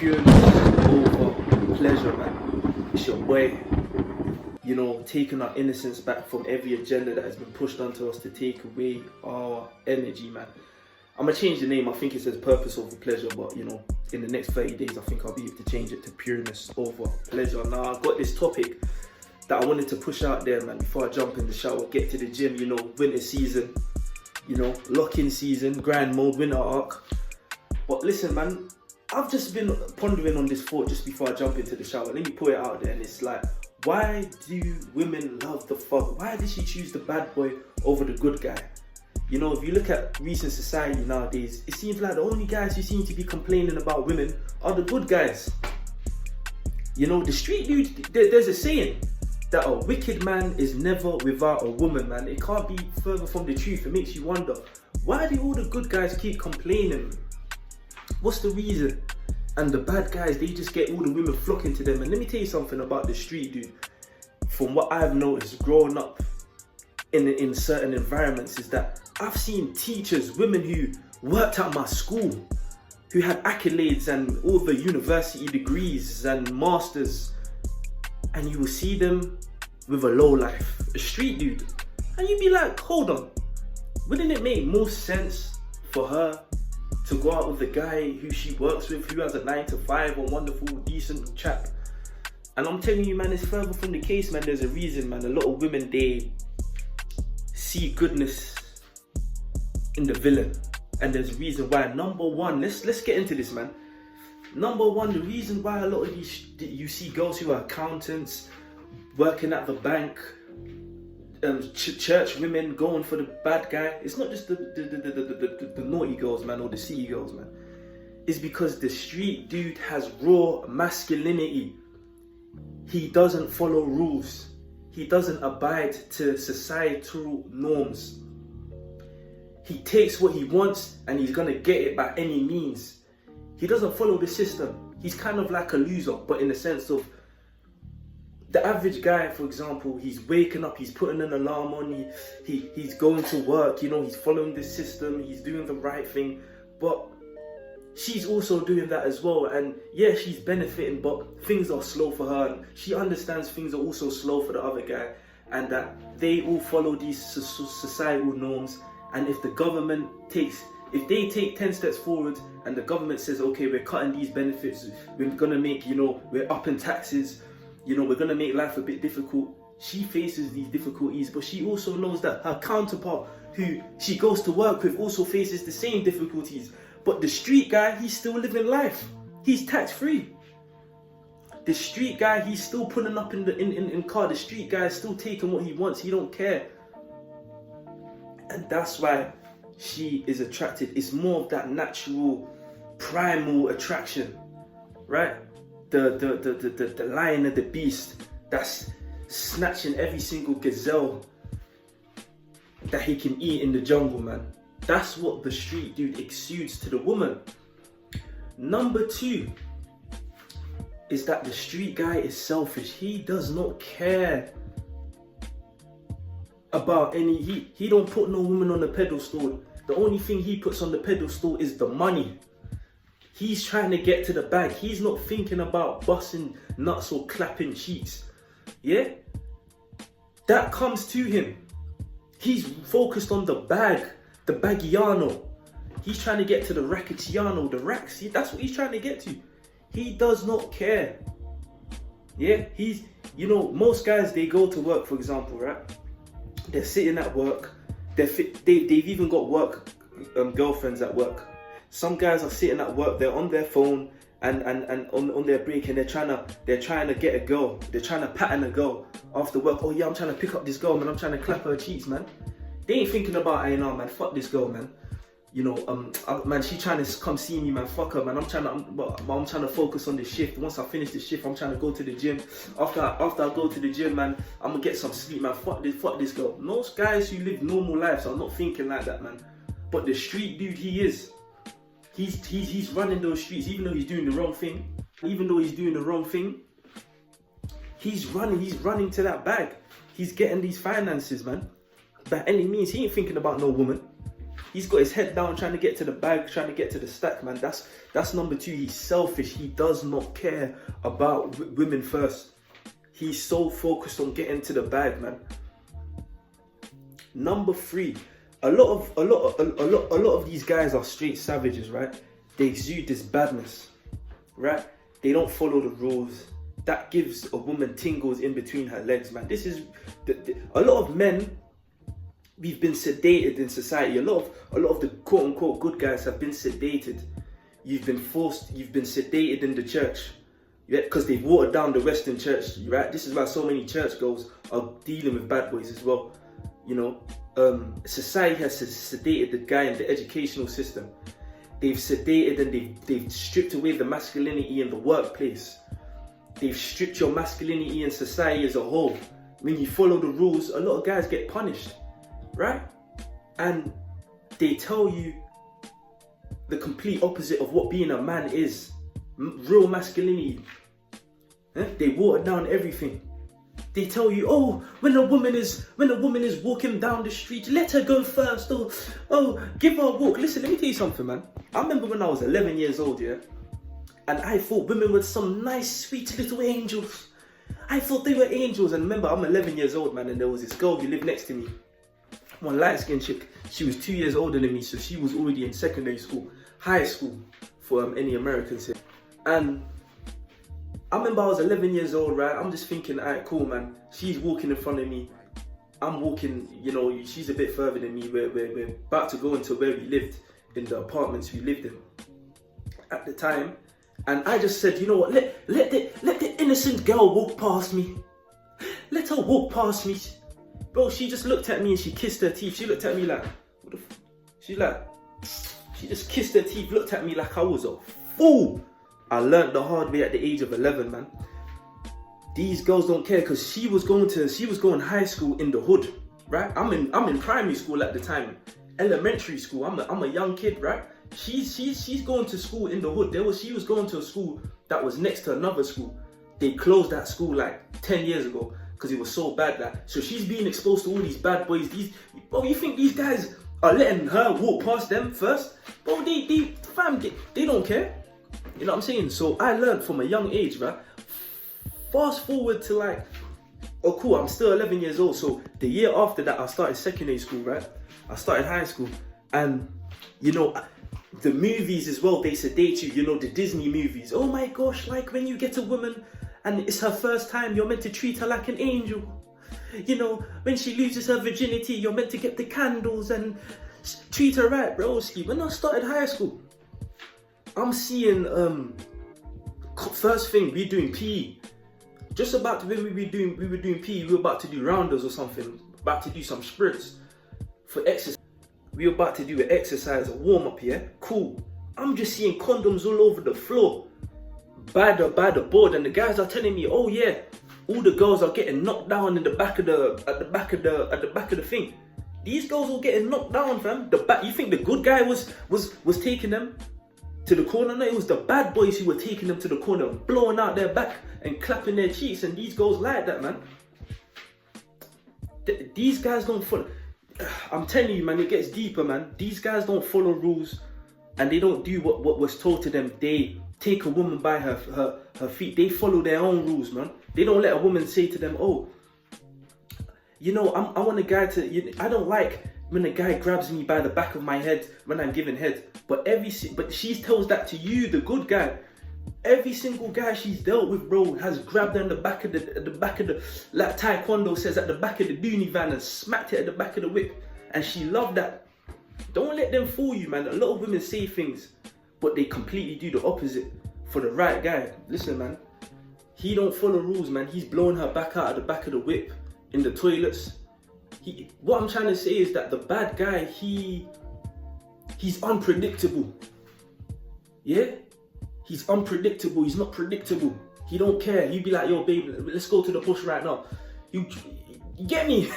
pureness over pleasure, man. It's your boy, taking our innocence back from every agenda that has been pushed onto us to take away our energy, man. I'm gonna change the name. I think it says purpose over pleasure, but in the next 30 days, I think I'll be able to change it to pureness over pleasure. Now, I've got this topic that I wanted to push out there, man, before I jump in the shower, get to the gym, winter season, lock-in season, grind mode, winter arc. But listen, man, I've just been pondering on this thought just before I jump into the shower. Let me put it out there, and it's like, why do women love the fuck? Why did she choose the bad boy over the good guy? If you look at recent society nowadays, it seems like the only guys who seem to be complaining about women are the good guys. The street dude, there's a saying that a wicked man is never without a woman, man. It can't be further from the truth. It makes you wonder, why do all the good guys keep complaining? What's the reason? And the bad guys, they just get all the women flocking to them. And let me tell you something about the street dude. From what I've noticed growing up in certain environments, is that I've seen teachers, women who worked at my school, who had accolades and all the university degrees and masters, and you will see them with a low life, a street dude. And you'd be like, hold on, wouldn't it make more sense for her to go out with the guy who she works with, who has a 9-to-5, a wonderful, decent chap? And I'm telling you, man, it's further from the case, man. There's a reason, man. A lot of women, they see goodness in the villain. And there's a reason why. Number one, let's get into this, man. Number one, the reason why a lot of these, you see girls who are accountants, working at the bank, church women going for the bad guy. It's not just the naughty girls, man, or the city girls, man. It's because the street dude has raw masculinity. He doesn't follow rules. He doesn't abide to societal norms. He takes what he wants and he's gonna get it by any means. He doesn't follow the system. He's kind of like a loser, but in the sense of, the average guy, for example, he's waking up, he's putting an alarm on, he's going to work, he's following the system, he's doing the right thing, but she's also doing that as well. And yeah, she's benefiting, but things are slow for her, and she understands things are also slow for the other guy, and that they all follow these societal norms. And if the government if they take 10 steps forward and the government says, okay, we're cutting these benefits, we're gonna make, we're upping taxes, we're gonna make life a bit difficult, she faces these difficulties, but she also knows that her counterpart, who she goes to work with, also faces the same difficulties. But the street guy, he's still living life. He's tax-free. The street guy, he's still pulling up in car. The street guy is still taking what he wants. He don't care. And that's why she is attracted. It's more of that natural, primal attraction, right? The lion and the beast that's snatching every single gazelle that he can eat in the jungle, man. That's what the street dude exudes to the woman. Number two is that the street guy is selfish. He does not care about he don't put no woman on the pedestal. The only thing he puts on the pedestal is the money. He's trying to get to the bag. He's not thinking about busting nuts or clapping cheeks. Yeah? That comes to him. He's focused on the bag, the baggiano. He's trying to get to the racketiano, the racks. That's what he's trying to get to. He does not care. Yeah? Most guys, they go to work, for example, right? They're sitting at work. They've even got work girlfriends at work. Some guys are sitting at work. They're on their phone and on their break, and they're trying to get a girl. They're trying to pattern a girl after work. Oh yeah, I'm trying to pick up this girl, man. I'm trying to clap her cheeks, man. They ain't thinking about, man, fuck this girl, man. Man, she trying to come see me, man. Fuck her, man. I'm trying to focus on the shift. Once I finish the shift, I'm trying to go to the gym. After I go to the gym, man, I'm gonna get some sleep, man. Fuck this girl. Most guys who live normal lives are not thinking like that, man. But the street dude, he is. He's running those streets, even though he's doing the wrong thing. He's running to that bag. He's getting these finances, man. By any means, he ain't thinking about no woman. He's got his head down trying to get to the bag, trying to get to the stack, man. That's number two. He's selfish. He does not care about women first. He's so focused on getting to the bag, man. Number three, a lot of these guys are straight savages, right? They exude this badness, right? They don't follow the rules. That gives a woman tingles in between her legs, man. This is a lot of men. We've been sedated in society. A lot of the quote unquote good guys have been sedated. You've been sedated in the church. Yeah, because they've watered down the Western church, right? This is why so many church girls are dealing with bad boys as well. You know, society has sedated the guy in the educational system. They've sedated and they've stripped away the masculinity in the workplace. They've stripped your masculinity in society as a whole. When you follow the rules, a lot of guys get punished, right? And they tell you the complete opposite of what being a man is. Real masculinity. They water down everything. They tell you, oh, when a woman is walking down the street, let her go first. Oh, give her a walk. Listen, let me tell you something, man. I remember when I was 11 years old, yeah, and I thought women were some nice, sweet little angels. I thought they were angels. And remember, I'm 11 years old, man, and there was this girl who lived next to me. One light-skinned chick. She was 2 years older than me, so she was already in secondary school, high school, for any Americans here. And I remember I was 11 years old, right? I'm just thinking, alright, cool, man. She's walking in front of me. I'm walking, you know, she's a bit further than me. We're about to go into where we lived, in the apartments we lived in at the time. And I just said, you know what, let the innocent girl walk past me. Let her walk past me. Bro, she just looked at me and she kissed her teeth. She looked at me like, what the she just kissed her teeth, looked at me like I was a fool. I learned the hard way at the age of 11, man. These girls don't care, because she was going high school in the hood, right? I'm in primary school at the time, elementary school. I'm a young kid, right? She's going to school in the hood. She was going to a school that was next to another school. They closed that school like 10 years ago because it was so bad that. So she's being exposed to all these bad boys. Bro, you think these guys are letting her walk past them first? Bro, they don't care. You know what I'm saying? So I learned from a young age, right? Fast forward to like, oh cool, I'm still 11 years old. So the year after that, I started secondary school, right? I started high school. And, you know, the movies as well, they sedate you. You know, the Disney movies. Oh my gosh, like when you get a woman and it's her first time, you're meant to treat her like an angel. You know, when she loses her virginity, you're meant to get the candles and treat her right, bro. When I started high school, I'm seeing, first thing, we're doing PE. Just about when we were doing PE, we were about to do rounders or something, about to do some sprints for exercise. We were about to do an exercise, a warm up, yeah? Cool. I'm just seeing condoms all over the floor, by the board, and the guys are telling me, oh yeah, all the girls are getting knocked down in the back of the thing. These girls all getting knocked down, fam. You think the good guy was taking them to the corner? No, it was the bad boys who were taking them to the corner, blowing out their back and clapping their cheeks, and these girls like that, man. These guys don't follow. I'm telling you, man, it gets deeper, man. These guys don't follow rules, and they don't do what was told to them. They take a woman by her feet. They follow their own rules, man. They don't let a woman say to them, oh, you know, I want a guy to, I don't like when a guy grabs me by the back of my head when I'm giving head. But she tells that to you, the good guy. Every single guy she's dealt with, bro, has grabbed her in the back of the, like Taekwondo says, at the back of the Dooney van and smacked it at the back of the whip. And she loved that. Don't let them fool you, man. A lot of women say things, but they completely do the opposite for the right guy. Listen, man, he don't follow rules, man. He's blowing her back out of the back of the whip in the toilets. What I'm trying to say is that the bad guy, he's unpredictable. Yeah? He's unpredictable. He's not predictable. He don't care. You be like, yo, babe, let's go to the bush right now. You get me?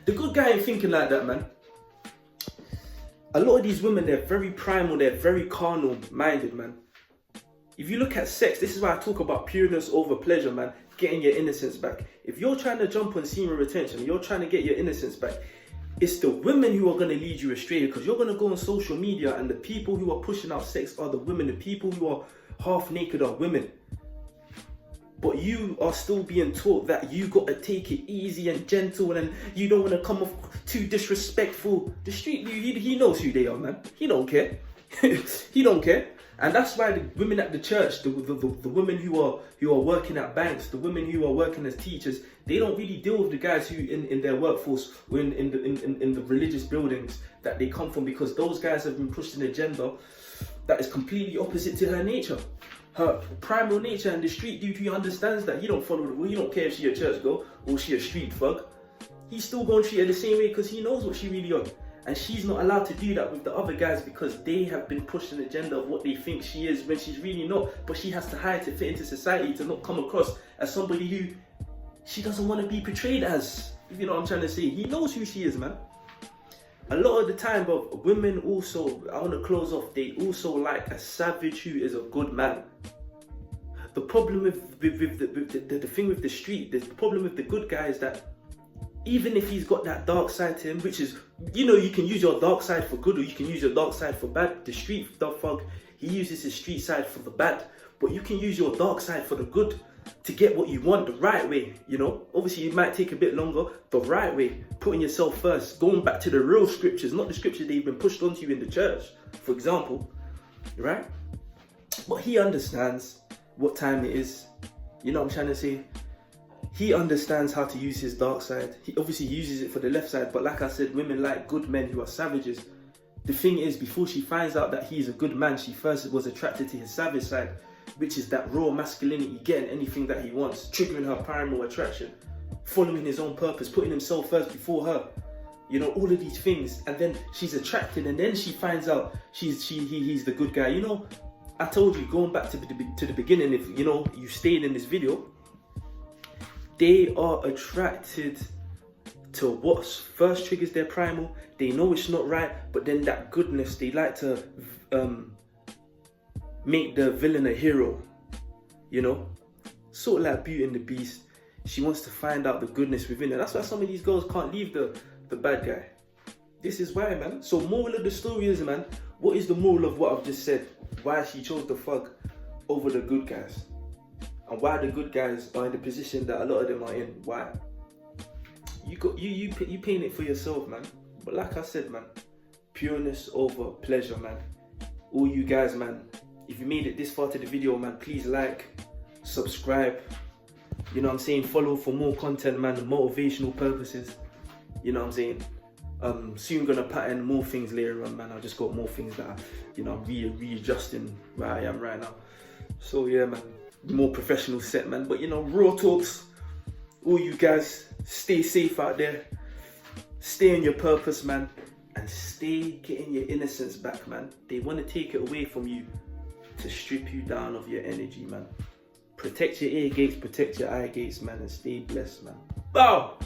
The good guy ain't thinking like that, man. A lot of these women, they're very primal. They're very carnal minded, man. If you look at sex, this is why I talk about pureness over pleasure, man. Getting your innocence back. If you're trying to jump on semen retention, you're trying to get your innocence back, it's the women who are going to lead you astray, because you're going to go on social media and the people who are pushing out sex are the women. The people who are half naked are women. But you are still being taught that you got to take it easy and gentle, and you don't want to come off too disrespectful. The street, he knows who they are, man. He don't care. He don't care. And that's why the women at the church, the women who are working at banks, the women who are working as teachers, they don't really deal with the guys who in their workforce or in the religious buildings that they come from, because those guys have been pushed an agenda that is completely opposite to her nature. Her primal nature, and the street dude who understands that he don't follow the rule. He don't care if she a church girl or she a street thug. He's still going to treat her the same way because he knows what she really on. And she's not allowed to do that with the other guys because they have been pushed an agenda of what they think she is when she's really not. But she has to hide to fit into society, to not come across as somebody who she doesn't want to be portrayed as. If you know what I'm trying to say. He knows who she is, man. A lot of the time, but women also, I want to close off, they also like a savage who is a good man. The problem with the thing with the street, the problem with the good guy is that even if he's got that dark side to him, which is, you know, you can use your dark side for good or you can use your dark side for bad. The street thug, he uses his street side for the bad, but you can use your dark side for the good to get what you want the right way, you know. Obviously it might take a bit longer, the right way, putting yourself first, going back to the real scriptures, not the scriptures that have been pushed onto you in the church, for example, right? But he understands what time it is, you know what I'm trying to say? He understands how to use his dark side. He obviously uses it for the left side, but like I said, women like good men who are savages. The thing is, before she finds out that he's a good man, she first was attracted to his savage side, which is that raw masculinity, getting anything that he wants, triggering her primal attraction, following his own purpose, putting himself first before her, you know, all of these things. And then she's attracted, and then she finds out he's the good guy. You know, I told you, going back to the beginning, if you know you stayed in this video, they are attracted to what first triggers their primal. They know it's not right, but then that goodness, they like to make the villain a hero, you know? Sort of like Beauty and the Beast. She wants to find out the goodness within her. That's why some of these girls can't leave the bad guy. This is why, man. So moral of the story is, man, what is the moral of what I've just said? Why she chose the thug over the good guys? And why the good guys are in the position that a lot of them are in? Why? You paint it for yourself, man. But like I said, man, pureness over pleasure, man. All you guys, man, if you made it this far to the video, man, please like, subscribe. You know what I'm saying? Follow for more content, man, motivational purposes. You know what I'm saying? Soon gonna pattern more things later on, man. I just got more things that I'm readjusting where I am right now. So yeah, man, more professional set, man. But you know, raw talks. All you guys, stay safe out there. Stay on your purpose, man, and stay getting your innocence back, man. They want to take it away from you to strip you down of your energy, man. Protect your ear gates, protect your eye gates, man, and stay blessed, man. Bow!